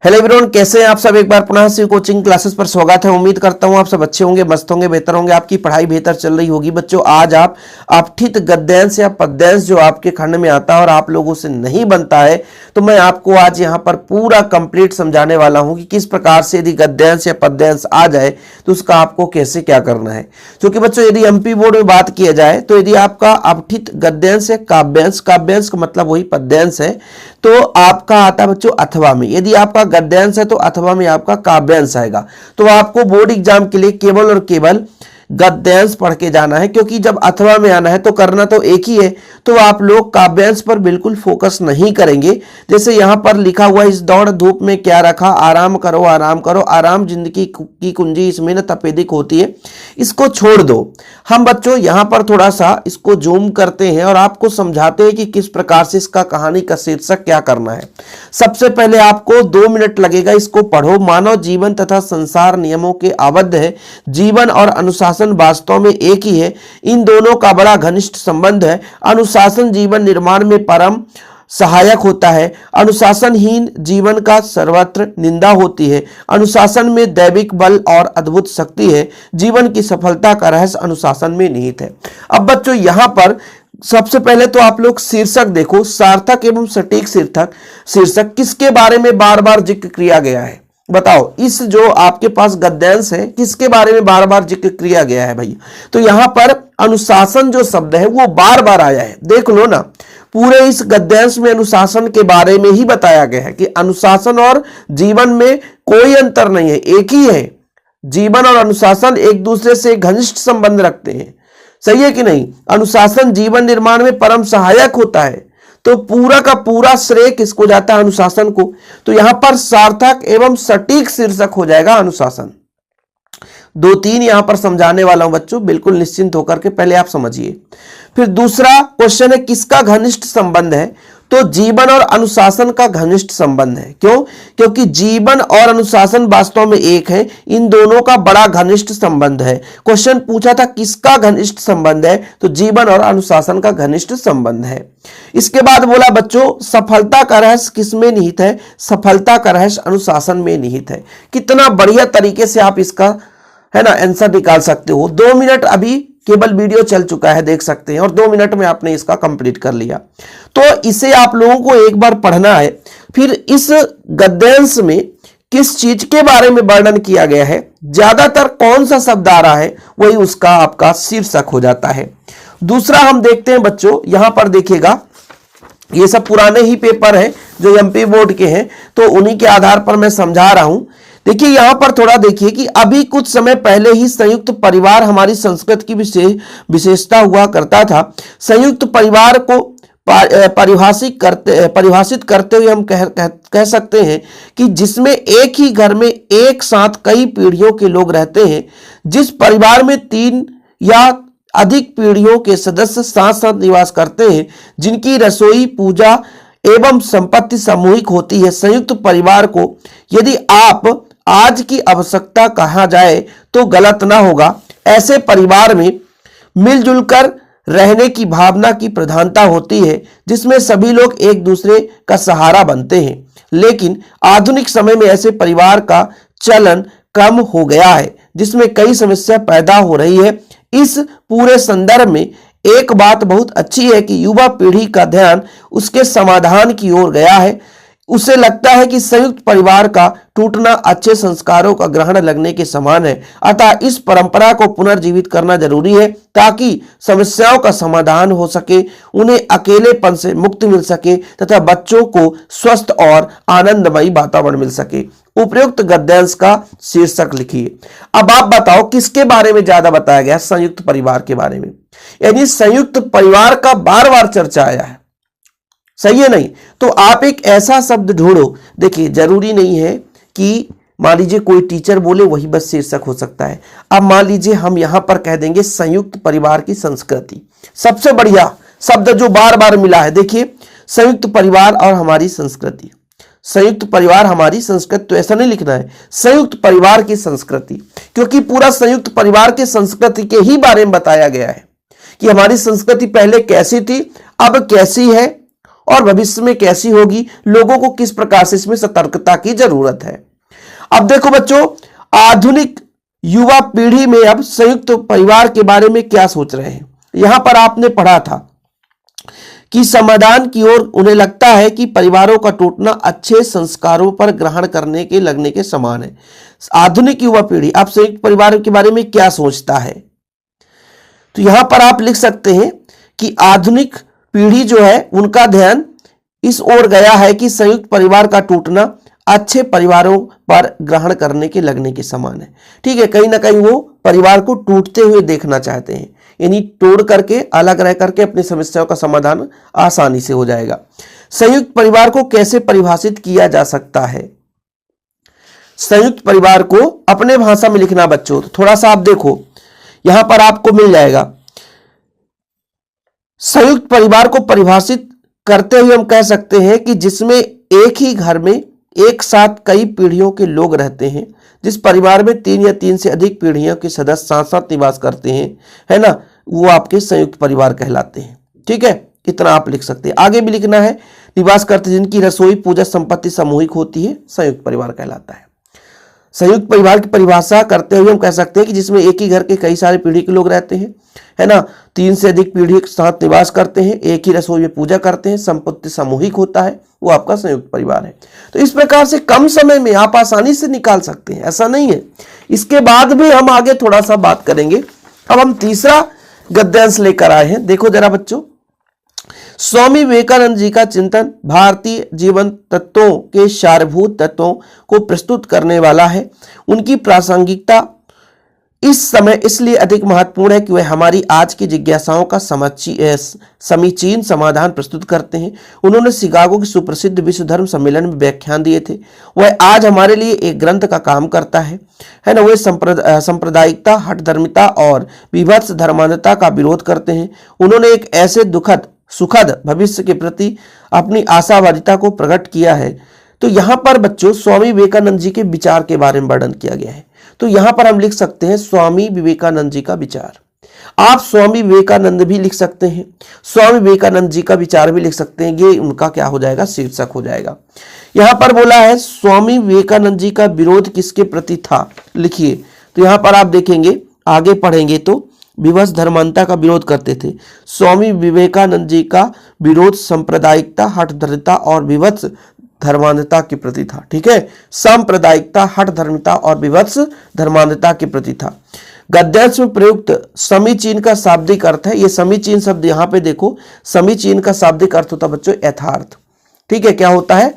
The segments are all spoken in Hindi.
हेलो एवरीवन, कैसे हैं आप सब। एक बार पुनः से कोचिंग क्लासेस पर स्वागत है। उम्मीद करता हूं आप सब अच्छे होंगे, मस्त होंगे, बेहतर होंगे, आपकी पढ़ाई बेहतर चल रही होगी। बच्चों, आज आप अपठित गद्यांश या पद्यांश जो आपके खंड में आता है और आप लोगों से नहीं बनता है, तो मैं आपको आज यहां पर पूरा कंप्लीट समझाने वाला हूं कि किस प्रकार से यदि गद्यांश या पद्यांश आ जाए तो उसका आपको कैसे क्या करना है। क्योंकि बच्चों, यदि एमपी बोर्ड में बात किया जाए तो यदि आपका अपठित गद्यांश या काव्यांश, काव्यांश का मतलब वही पद्यांश है, तो आपका आता है बच्चों अथवा में। यदि आपका गद्यांश है तो अथवा में आपका काव्यांश आएगा। तो आपको बोर्ड एग्जाम के लिए केवल और केवल गद्यांश पढ़ के जाना है, क्योंकि जब अथवा में आना है तो करना तो एक ही है, तो आप लोग काव्यांश पर बिल्कुल फोकस नहीं करेंगे। जैसे यहां पर लिखा हुआ, इस दौड़ धूप में क्या रखा, आराम करो आराम करो, आराम जिंदगी की कुंजी, इसमें न तपेदिक होती है, इसको छोड़ दो। हम बच्चों यहां पर थोड़ा सा इसको जूम करते हैं और आपको समझाते हैं कि किस प्रकार से इसका कहानी का शीर्षक क्या करना है। सबसे पहले आपको 2 मिनट लगेगा, इसको पढ़ो। मानव जीवन तथा संसार नियमों के आबद्ध है। जीवन और अनुशासन वास्तव में एक ही है। इन दोनों का बड़ा घनिष्ठ संबंध है। अनुशासन जीवन निर्माण में परम सहायक होता है। अनुशासनहीन जीवन का सर्वत्र निंदा होती है। अनुशासन में दैविक बल और अद्भुत शक्ति है। जीवन की सफलता का रहस्य अनुशासन में निहित है। अब बच्चों, यहां पर सबसे पहले तो आप लोग शीर्षक देखो। सार्थक एवं सटीक शीर्षक किसके बारे में बार बार जिक्र किया गया है, बताओ। इस जो आपके पास गद्यांश है, किसके बारे में बार बार जिक्र किया गया है भैया? तो यहां पर अनुशासन जो शब्द है वो बार बार आया है। देख लो ना, पूरे इस गद्यांश में अनुशासन के बारे में ही बताया गया है कि अनुशासन और जीवन में कोई अंतर नहीं है, एक ही है। जीवन और अनुशासन एक दूसरे से घनिष्ठ संबंध रखते हैं, सही है कि नहीं। अनुशासन जीवन निर्माण में परम सहायक होता है, तो पूरा का पूरा श्रेय किसको जाता है? अनुशासन को। तो यहां पर सार्थक एवं सटीक शीर्षक हो जाएगा अनुशासन। 2-3 यहां पर समझाने वाला हूं बच्चों, बिल्कुल निश्चिंत होकर के पहले आप समझिए। फिर दूसरा क्वेश्चन है, किसका घनिष्ठ संबंध है? तो जीवन और अनुशासन का घनिष्ठ संबंध है। क्यों? क्योंकि जीवन और अनुशासन वास्तव में एक है, इन दोनों का बड़ा घनिष्ठ संबंध है। क्वेश्चन पूछा था किसका घनिष्ठ संबंध है, तो जीवन और अनुशासन का घनिष्ठ संबंध है। इसके बाद बोला बच्चों, सफलता का रहस्य किसमें निहित है? सफलता का रहस्य अनुशासन में निहित है। कितना बढ़िया तरीके से आप इसका है ना आंसर निकाल सकते हो। 2 मिनट अभी केवल वीडियो चल चुका है, देख सकते हैं, और 2 मिनट में आपने इसका कंप्लीट कर लिया। तो इसे आप लोगों को एक बार पढ़ना है। फिर इस गद्यांश में किस चीज के बारे में वर्णन किया गया है, ज्यादातर कौन सा शब्द आ रहा है, वही उसका आपका शीर्षक हो जाता है। दूसरा हम देखते हैं बच्चों, यहां पर देखिएगा, ये सब पुराने ही पेपर हैं जो एमपी बोर्ड के हैं, तो उन्हीं के आधार पर मैं समझा रहा हूं। देखिए यहां पर थोड़ा देखिए कि अभी कुछ समय पहले ही संयुक्त परिवार हमारी संस्कृति की विशेषता हुआ करता था। संयुक्त परिवार को परिभाषित करते हुए हम कह सकते हैं कि जिसमें एक ही घर में एक साथ कई पीढ़ियों के लोग रहते हैं। जिस परिवार में 3 या अधिक पीढ़ियों के सदस्य साथ साथ निवास करते हैं, जिनकी रसोई, पूजा एवं संपत्ति सामूहिक होती है। संयुक्त परिवार को यदि आप आज की आवश्यकता कहा जाए तो गलत ना होगा। ऐसे परिवार में मिलजुल कर रहने की भावना की प्रधानता होती है, जिसमें सभी लोग एक दूसरे का सहारा बनते हैं। लेकिन आधुनिक समय में ऐसे परिवार का चलन कम हो गया है, जिसमें कई समस्या पैदा हो रही है। इस पूरे संदर्भ में एक बात बहुत अच्छी है कि युवा पीढ़ी का ध्यान उसके समाधान की ओर गया है। उसे लगता है कि संयुक्त परिवार का टूटना अच्छे संस्कारों का ग्रहण लगने के समान है। अतः इस परंपरा को पुनर्जीवित करना जरूरी है, ताकि समस्याओं का समाधान हो सके, उन्हें अकेलेपन से मुक्ति मिल सके तथा बच्चों को स्वस्थ और आनंदमयी वातावरण मिल सके। उपयुक्त गद्यांश का शीर्षक लिखिए। अब आप बताओ किसके बारे में ज्यादा बताया गया? संयुक्त परिवार के बारे में। यानी संयुक्त परिवार का बार बार चर्चा आया है, सही है नहीं? तो आप एक ऐसा शब्द ढूंढो। देखिए जरूरी नहीं है कि मान लीजिए कोई टीचर बोले वही बस शीर्षक हो सकता है। अब मान लीजिए हम यहां पर कह देंगे संयुक्त परिवार की संस्कृति। सबसे बढ़िया शब्द जो बार बार मिला है, देखिए, संयुक्त परिवार और हमारी संस्कृति। संयुक्त परिवार हमारी संस्कृति, तो ऐसा नहीं लिखना है, संयुक्त परिवार की संस्कृति, क्योंकि पूरा संयुक्त परिवार की संस्कृति के ही बारे में बताया गया है कि हमारी संस्कृति पहले कैसी थी, अब कैसी है, और भविष्य में कैसी होगी, लोगों को किस प्रकार से इसमें सतर्कता की जरूरत है। अब देखो बच्चों, आधुनिक युवा पीढ़ी में अब संयुक्त परिवार के बारे में क्या सोच रहे हैं। यहां पर आपने पढ़ा था कि समाधान की ओर उन्हें लगता है कि परिवारों का टूटना अच्छे संस्कारों पर ग्रहण करने के लगने के समान है। आधुनिक युवा पीढ़ी अब संयुक्त परिवार के बारे में क्या सोचता है, तो यहां पर आप लिख सकते हैं कि आधुनिक पीढ़ी जो है उनका ध्यान इस ओर गया है कि संयुक्त परिवार का टूटना अच्छे परिवारों पर ग्रहण करने के लगने के समान है। ठीक है, कहीं ना कहीं वो परिवार को टूटते हुए देखना चाहते हैं, यानी तोड़ करके अलग रह करके अपनी समस्याओं का समाधान आसानी से हो जाएगा। संयुक्त परिवार को कैसे परिभाषित किया जा सकता है, संयुक्त परिवार को अपने भाषा में लिखना बच्चों, तो थोड़ा सा आप देखो यहां पर आपको मिल जाएगा। संयुक्त परिवार को परिभाषित करते हुए हम कह सकते हैं कि जिसमें एक ही घर में एक साथ कई पीढ़ियों के लोग रहते हैं, जिस परिवार में 3 या 3 से अधिक पीढ़ियों के सदस्य साथ साथ निवास करते हैं, है ना, वो आपके संयुक्त परिवार कहलाते हैं। ठीक है, इतना आप लिख सकते हैं। आगे भी लिखना है, निवास करते जिनकी रसोई पूजा संपत्ति सामूहिक होती है, संयुक्त परिवार कहलाता है। संयुक्त परिवार की परिभाषा करते हुए हम कह सकते हैं कि जिसमें एक ही घर के कई सारे पीढ़ी के लोग रहते हैं, है ना, 3 से अधिक पीढ़ी के साथ निवास करते हैं, एक ही रसोई में पूजा करते हैं, संपत्ति सामूहिक होता है, वो आपका संयुक्त परिवार है। तो इस प्रकार से कम समय में आप आसानी से निकाल सकते हैं, ऐसा नहीं है। इसके बाद भी हम आगे थोड़ा सा बात करेंगे। अब हम तीसरा गद्यांश लेकर आए हैं, देखो जरा बच्चों। स्वामी विवेकानंद जी का चिंतन भारतीय जीवन तत्वों के सारभूत तत्वों को प्रस्तुत करने वाला है। उनकी प्रासंगिकता इस समय इसलिए अधिक महत्वपूर्ण है कि वे हमारी आज की जिज्ञासाओं का समीचीन समाधान प्रस्तुत करते हैं। उन्होंने शिकागो के सुप्रसिद्ध विश्व धर्म सम्मेलन में व्याख्यान दिए थे। वह आज हमारे लिए एक ग्रंथ का काम करता है ना। वे सांप्रदायिकता, हठधर्मिता और विभत्स धर्मांधता का विरोध करते हैं। उन्होंने एक ऐसे सुखद भविष्य के प्रति अपनी आशावादिता को प्रकट किया है। तो यहां पर बच्चों स्वामी विवेकानंद जी के विचार के बारे में वर्णन किया गया है। तो यहां पर हम लिख सकते हैं स्वामी विवेकानंद जी का विचार। आप स्वामी विवेकानंद भी लिख सकते हैं, स्वामी विवेकानंद जी का विचार भी लिख सकते हैं। ये उनका क्या हो जाएगा, शीर्षक हो जाएगा। यहां पर बोला है स्वामी विवेकानंद जी का विरोध किसके प्रति था, लिखिए। तो यहां पर आप देखेंगे, आगे पढ़ेंगे तो विभत्स धर्मांधता का विरोध करते थे। स्वामी विवेकानंद जी का विरोध सांप्रदायिकता, हठधर्मिता और विभत्स धर्मांधता के प्रति था। ठीक है, सांप्रदायिकता, हठधर्मिता और विभत्स धर्मांधता के प्रति था। गद्यांश में प्रयुक्त समीचीन का शाब्दिक अर्थ है, ये समीचीन शब्द यहां पे देखो, समीचीन का शाब्दिक अर्थ होता बच्चों यथार्थ। ठीक है, क्या होता है,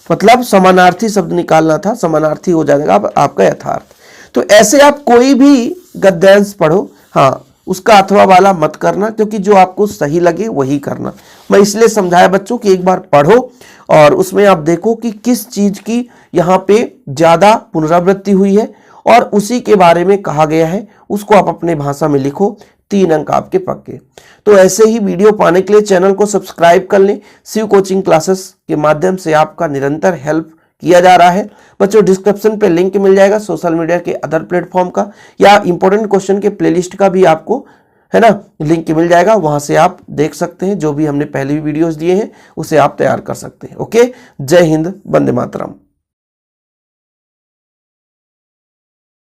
मतलब समानार्थी शब्द निकालना था, समानार्थी हो जाएगा आपका यथार्थ। तो ऐसे आप कोई भी गद्यांश पढ़ो, हाँ, उसका अथवा वाला मत करना, क्योंकि जो आपको सही लगे वही करना। मैं इसलिए समझाया बच्चों कि एक बार पढ़ो और उसमें आप देखो कि किस चीज की यहाँ पे ज्यादा पुनरावृत्ति हुई है और उसी के बारे में कहा गया है, उसको आप अपने भाषा में लिखो। 3 अंक आपके पक्के। तो ऐसे ही वीडियो पाने के लिए चैनल को सब्सक्राइब कर लें। शिव कोचिंग क्लासेस के माध्यम से आपका निरंतर हेल्प किया जा रहा है बच्चों। डिस्क्रिप्शन पे लिंक मिल जाएगा सोशल मीडिया के अदर प्लेटफॉर्म का, या इंपॉर्टेंट क्वेश्चन के प्लेलिस्ट का भी आपको, है ना, लिंक मिल जाएगा। वहां से आप देख सकते हैं, जो भी हमने पहले भी वीडियोस दिए हैं उसे आप तैयार कर सकते हैं। ओके, जय हिंद, वंदे मातरम।